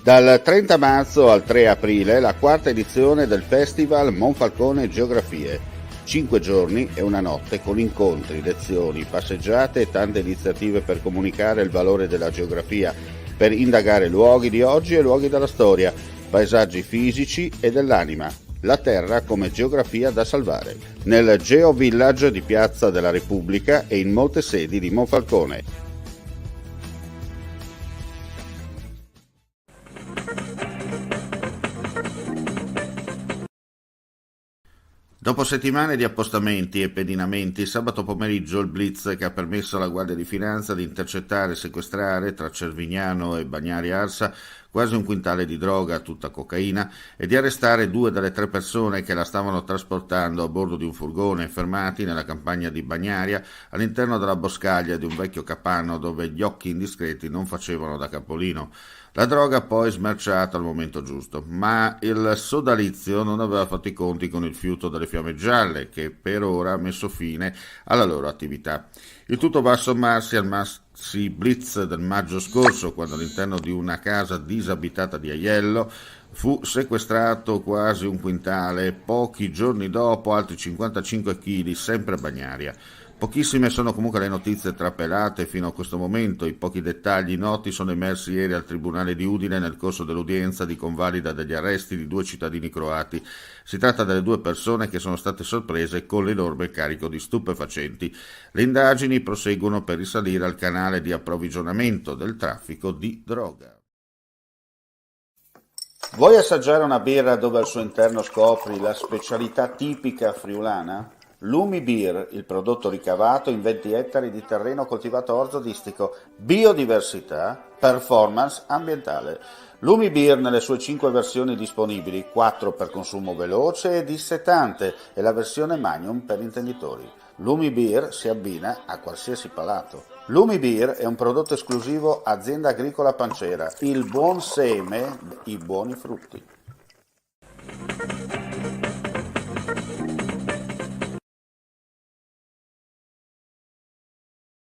Dal 30 marzo al 3 aprile la quarta edizione del Festival Monfalcone Geografie. 5 giorni e una notte con incontri, lezioni, passeggiate e tante iniziative per comunicare il valore della geografia, per indagare luoghi di oggi e luoghi della storia, paesaggi fisici e dell'anima. La Terra come geografia da salvare. Nel Geo Village di Piazza della Repubblica e in molte sedi di Monfalcone. Dopo settimane di appostamenti e pedinamenti, sabato pomeriggio il blitz che ha permesso alla Guardia di Finanza di intercettare e sequestrare tra Cervignano e Bagnari Arsa quasi un quintale di droga, tutta cocaina, e di arrestare 2 delle 3 persone che la stavano trasportando a bordo di un furgone fermati nella campagna di Bagnaria all'interno della boscaglia di un vecchio capanno dove gli occhi indiscreti non facevano da capolino. La droga poi smerciata al momento giusto, ma il sodalizio non aveva fatto i conti con il fiuto delle fiamme gialle che per ora ha messo fine alla loro attività. Il tutto va a sommarsi al maxi blitz del maggio scorso, quando all'interno di una casa disabitata di Aiello fu sequestrato quasi un quintale e pochi giorni dopo altri 55 kg, sempre a Bagnaria. Pochissime sono comunque le notizie trapelate fino a questo momento, i pochi dettagli noti sono emersi ieri al Tribunale di Udine nel corso dell'udienza di convalida degli arresti di 2 cittadini croati. Si tratta delle 2 persone che sono state sorprese con l'enorme carico di stupefacenti. Le indagini proseguono per risalire al canale di approvvigionamento del traffico di droga. Vuoi assaggiare una birra dove al suo interno scopri la specialità tipica friulana? Lumi Beer, il prodotto ricavato in 20 ettari di terreno coltivato orzodistico, biodiversità, performance ambientale. Lumi Beer nelle sue 5 versioni disponibili, 4 per consumo veloce e dissetante e la versione Magnum per intenditori. Lumi Beer si abbina a qualsiasi palato. Lumi Beer è un prodotto esclusivo Azienda Agricola Pancera, il buon seme, i buoni frutti.